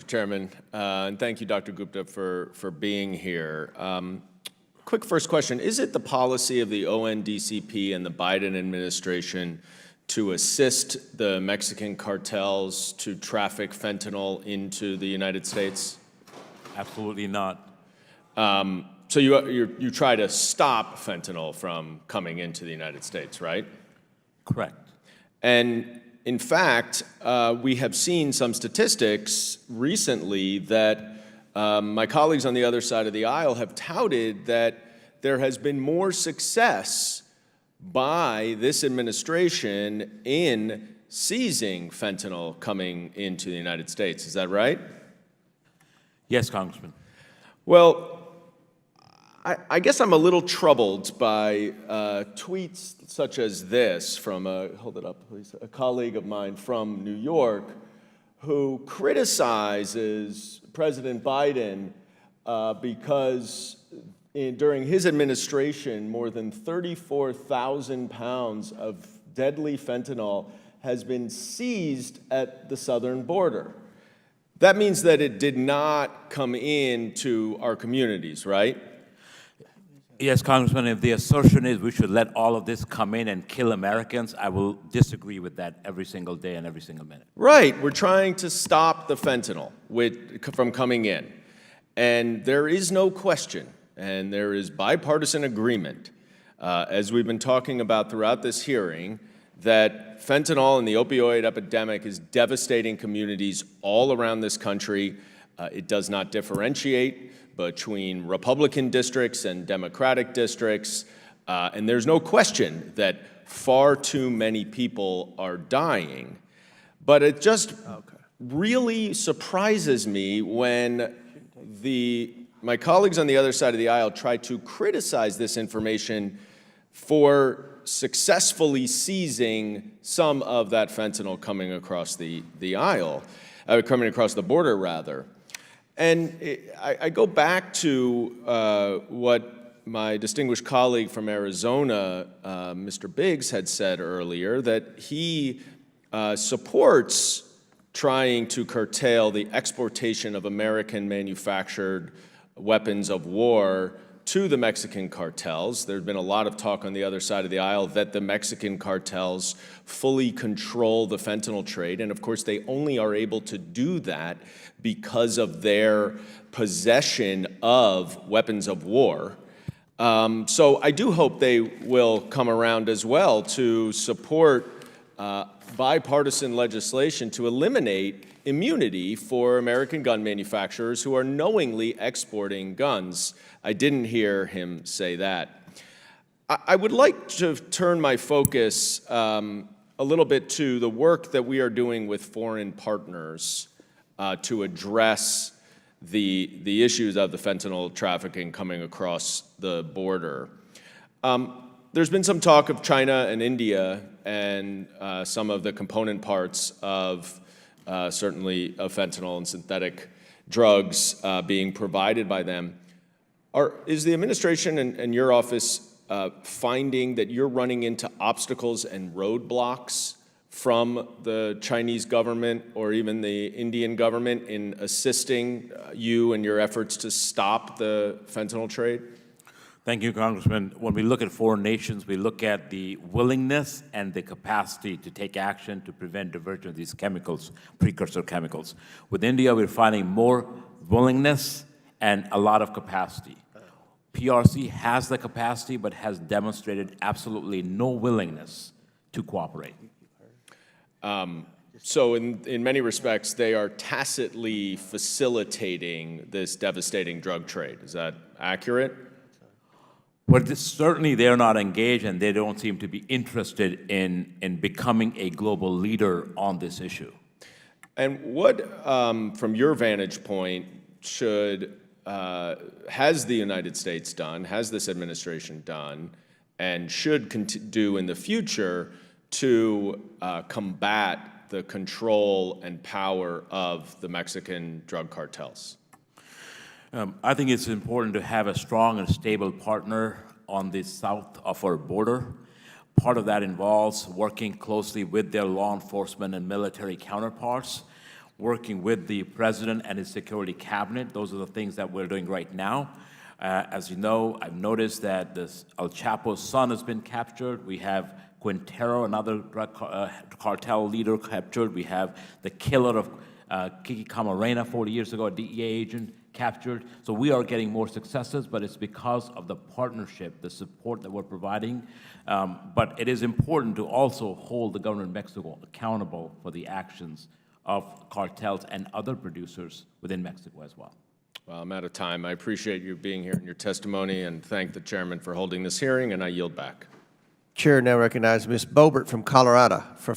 Chairman, and thank you, Dr. Gupta, for being here. Quick first question. Is it the policy of the ONDCP and the Biden administration to assist the Mexican cartels to traffic fentanyl into the United States? Absolutely not. So you try to stop fentanyl from coming into the United States, right? Correct. And in fact, we have seen some statistics recently that my colleagues on the other side of the aisle have touted that there has been more success by this administration in seizing fentanyl coming into the United States. Is that right? Yes, Congressman. Well, I guess I'm a little troubled by tweets such as this from hold it up, please, a colleague of mine from New York who criticizes President Biden because during his administration, more than 34,000 pounds of deadly fentanyl has been seized at the southern border. That means that it did not come into our communities, right? Yes, Congressman, if the assertion is we should let all of this come in and kill Americans, I will disagree with that every single day and every single minute. Right. We're trying to stop the fentanyl from coming in. And there is no question, and there is bipartisan agreement, as we've been talking about throughout this hearing, that fentanyl and the opioid epidemic is devastating communities all around this country. It does not differentiate between Republican districts and Democratic districts, and there's no question that far too many people are dying. But it just really surprises me when my colleagues on the other side of the aisle try to criticize this information for successfully seizing some of that fentanyl coming across the aisle, coming across the border, rather. And I go back to what my distinguished colleague from Arizona, Mr. Biggs, had said earlier, that he supports trying to curtail the exportation of American-manufactured weapons of war to the Mexican cartels. There's been a lot of talk on the other side of the aisle that the Mexican cartels fully control the fentanyl trade, and of course they only are able to do that because of their possession of weapons of war. So I do hope they will come around as well to support bipartisan legislation to eliminate immunity for American gun manufacturers who are knowingly exporting guns. I didn't hear him say that. I would like to turn my focus a little bit to the work that we are doing with foreign partners to address the issues of the fentanyl trafficking coming across the border. There's been some talk of China and India and some of the component parts of certainly of fentanyl and synthetic drugs being provided by them. Is the administration and your office finding that you're running into obstacles and roadblocks from the Chinese government or even the Indian government in assisting you in your efforts to stop the fentanyl trade? Thank you, Congressman. When we look at foreign nations, we look at the willingness and the capacity to take action to prevent diversion of these chemicals, precursor chemicals. With India, we're finding more willingness and a lot of capacity. PRC has the capacity, but has demonstrated absolutely no willingness to cooperate. So in many respects, they are tacitly facilitating this devastating drug trade. Is that accurate? But certainly they're not engaged, and they don't seem to be interested in becoming a global leader on this issue. And what, from your vantage point, has the United States done, has this administration done, and should do in the future to combat the control and power of the Mexican drug cartels? I think it's important to have a strong and stable partner on the south of our border. Part of that involves working closely with their law enforcement and military counterparts. working with the president and his security cabinet. Those are the things that we're doing right now. As you know, I've noticed that this El Chapo's son has been captured. We have Quintero, another drug cartel leader, captured. We have the killer of Kiki Camarena 40 years ago, a DEA agent, captured. So we are getting more successes, but it's because of the partnership, the support that we're providing. But it is important to also hold the government of Mexico accountable for the actions of cartels and other producers within Mexico as well. Well, I'm out of time. I appreciate you being here and your testimony, and thank the chairman for holding this hearing, and I yield back. Chair now recognizes Ms. Boebert from Colorado for